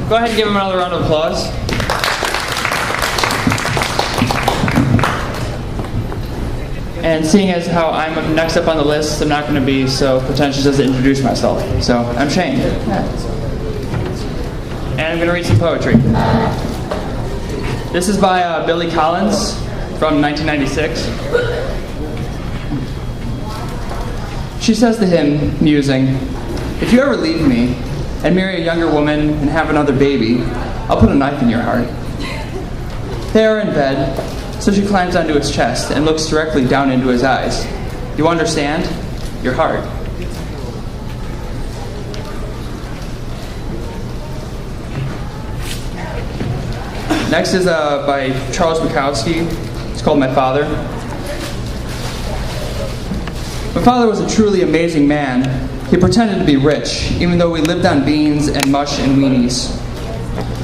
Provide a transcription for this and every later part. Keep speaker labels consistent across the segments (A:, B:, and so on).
A: Go ahead and give him another round of applause. And seeing as how I'm next up on the list, I'm not going to be so pretentious as to introduce myself. So, I'm Shane. And I'm going to read some poetry. This is by Billy Collins from 1996. She says to him, musing, "If you ever leave me and marry a younger woman and have another baby, I'll put a knife in your heart." They are in bed, so she climbs onto his chest and looks directly down into his eyes. "You understand? Your heart." Next is by Charles Bukowski. It's called My Father. My father was a truly amazing man. He pretended to be rich, even though we lived on beans and mush and weenies.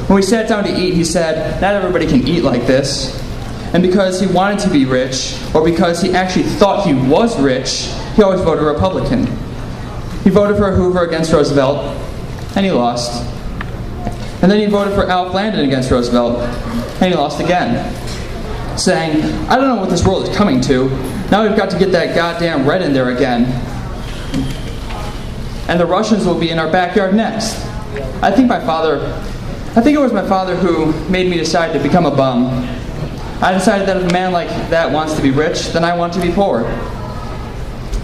A: When we sat down to eat, he said, "Not everybody can eat like this." And because he wanted to be rich, or because he actually thought he was rich, he always voted Republican. He voted for Hoover against Roosevelt, and he lost. And then he voted for Alf Landon against Roosevelt, and he lost again, saying, "I don't know what this world is coming to. Now we've got to get that goddamn red in there again. And the Russians will be in our backyard next." I think it was my father who made me decide to become a bum. I decided that if a man like that wants to be rich, then I want to be poor.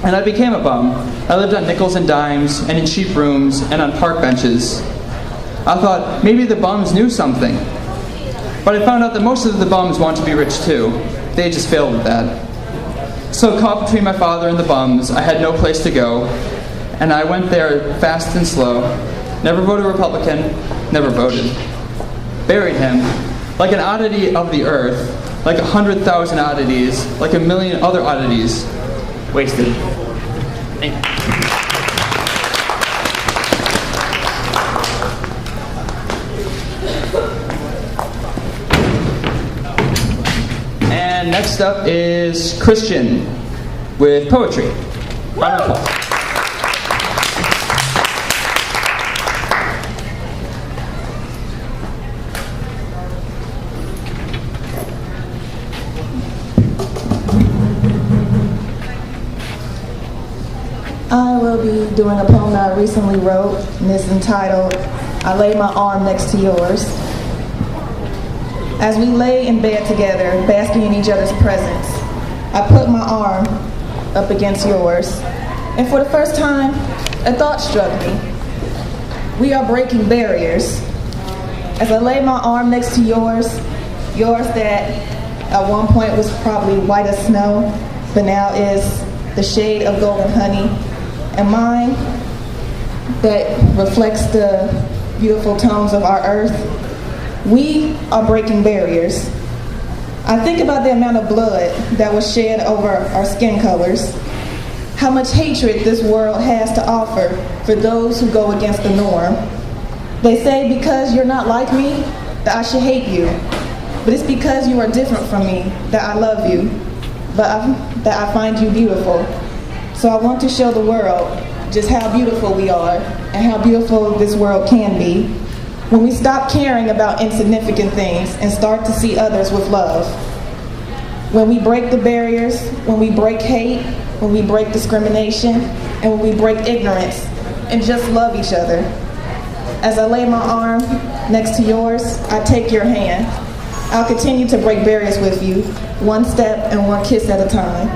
A: And I became a bum. I lived on nickels and dimes, and in cheap rooms, and on park benches. I thought, maybe the bums knew something. But I found out that most of the bums want to be rich too. They just failed at that. So caught between my father and the bums, I had no place to go, and I went there fast and slow. Never voted Republican, never voted. Buried him, like an oddity of the earth, like 100,000 oddities, like a million other oddities, wasted. Thank you. And next up is Christian with poetry. Round of applause.
B: I will be doing a poem that I recently wrote, and it's entitled, "I Lay My Arm Next to Yours." As we lay in bed together, basking in each other's presence, I put my arm up against yours, and for the first time, a thought struck me. We are breaking barriers. As I lay my arm next to yours that at one point was probably white as snow, but now is the shade of golden honey, and mine that reflects the beautiful tones of our earth, we are breaking barriers. I think about the amount of blood that was shed over our skin colors, how much hatred this world has to offer for those who go against the norm. They say because you're not like me, that I should hate you, but it's because you are different from me that I love you, that I find you beautiful. So I want to show the world just how beautiful we are and how beautiful this world can be when we stop caring about insignificant things and start to see others with love. When we break the barriers, when we break hate, when we break discrimination, and when we break ignorance and just love each other. As I lay my arm next to yours, I take your hand. I'll continue to break barriers with you, one step and one kiss at a time.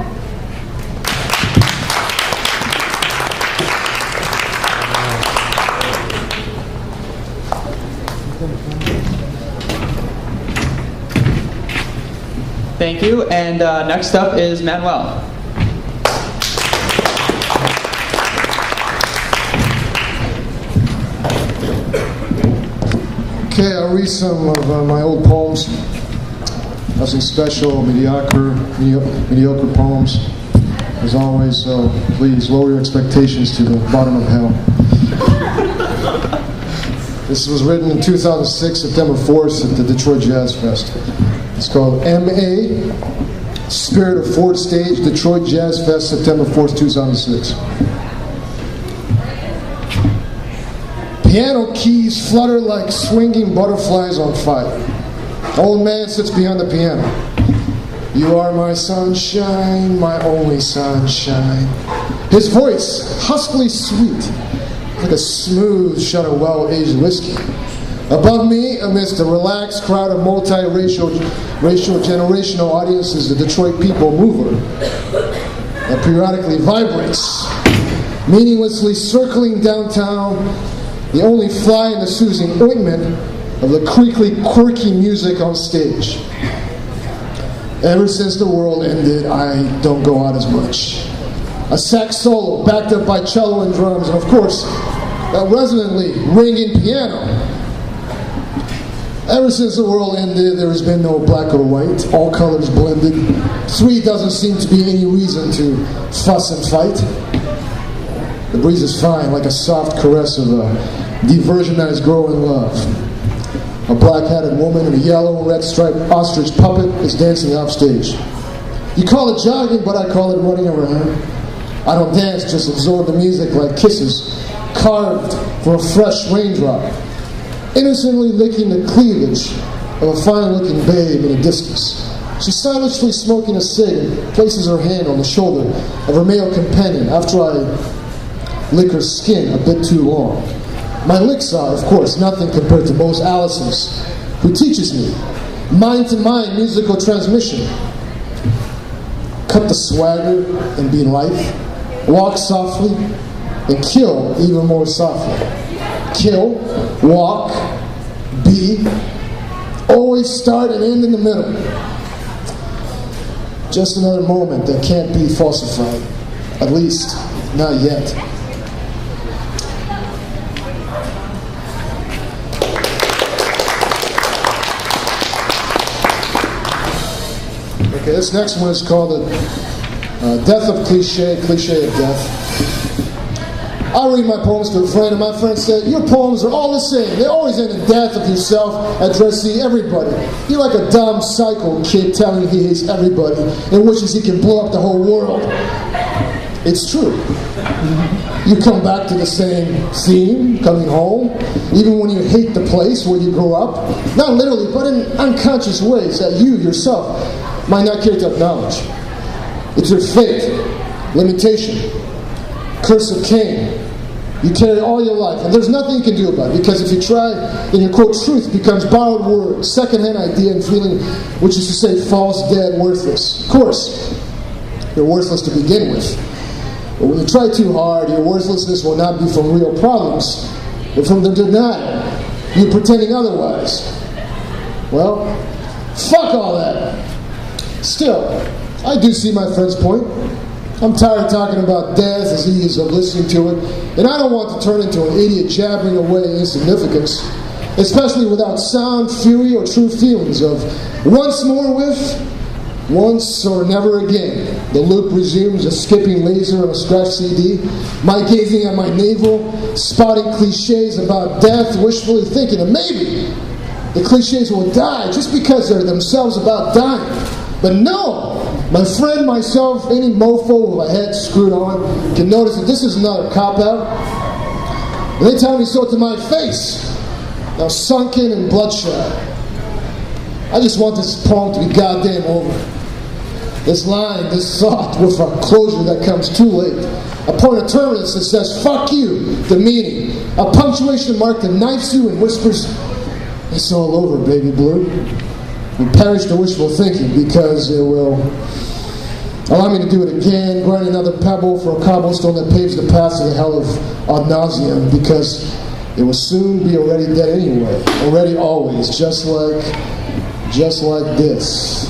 A: Thank you, and next up is Manuel.
C: Okay, I'll read some of my old poems. Nothing special, mediocre poems, as always, so please lower your expectations to the bottom of hell. This was written in 2006, September 4th, at the Detroit Jazz Fest. It's called M.A. Spirit of Fourth Stage, Detroit Jazz Fest, September 4th, 2006. Piano keys flutter like swinging butterflies on fire. Old man sits behind the piano. You are my sunshine, my only sunshine. His voice, huskily sweet, like a smooth shot of well-aged whiskey. Above me, amidst a relaxed crowd of multi-racial generational audiences, the Detroit People Mover that periodically vibrates, meaninglessly circling downtown, the only fly in the Susan ointment of the creakly, quirky music on stage. Ever since the world ended, I don't go out as much. A sax solo backed up by cello and drums, and of course, that resonantly ringing piano. Ever since the world ended, there has been no black or white, all colors blended. Three doesn't seem to be any reason to fuss and fight. The breeze is fine, like a soft caress of a diversion that is growing love. A black-hatted woman in a yellow and red striped ostrich puppet is dancing off stage. You call it jogging, but I call it running around. I don't dance, just absorb the music like kisses, carved from a fresh raindrop, innocently licking the cleavage of a fine-looking babe in the distance. She's silently smoking a cig and places her hand on the shoulder of her male companion after I lick her skin a bit too long. My licks are, of course, nothing compared to most Allison's, who teaches me mind-to-mind musical transmission. Cut the swagger and be light. Walk softly and kill even more softly. Kill, walk, be, always start and end in the middle. Just another moment that can't be falsified. At least, not yet. Okay, this next one is called the Death of Cliche, Cliche of Death. I read my poems to a friend, and my friend said, your poems are all the same. They always end in death of yourself, addressing everybody. You're like a dumb psycho kid telling he hates everybody and wishes he can blow up the whole world. It's true. You come back to the same theme, coming home, even when you hate the place where you grew up. Not literally, but in unconscious ways that you yourself might not care to acknowledge. It's your fate, limitation, curse of Cain. You carry all your life, and there's nothing you can do about it, because if you try, then your quote truth becomes borrowed word, secondhand idea and feeling, which is to say false, dead, worthless. Of course, you're worthless to begin with. But when you try too hard, your worthlessness will not be from real problems, but from the denial, you pretending otherwise. Well, fuck all that. Still, I do see my friend's point. I'm tired of talking about death as he is of listening to it, and I don't want to turn into an idiot jabbering away insignificance, especially without sound, fury, or true feelings of once more with, once or never again. The loop resumes, a skipping laser on a scratch CD, my gazing at my navel, spotting cliches about death, wishfully thinking that maybe the cliches will die just because they're themselves about dying. But no! My friend, myself, any mofo with a head screwed on can notice that this is another cop-out. They tell me so to my face, now sunken and bloodshot. I just want this poem to be goddamn over. This line, this thought, with a closure that comes too late. A point of terminus that says, fuck you, the meaning. A punctuation mark that knifes you and whispers, it's all over, baby blue. And perish the wishful thinking, because it will allow me to do it again, grind another pebble for a cobblestone that paves the path to the hell of ad nauseum, because it will soon be already dead anyway, already always, just like this.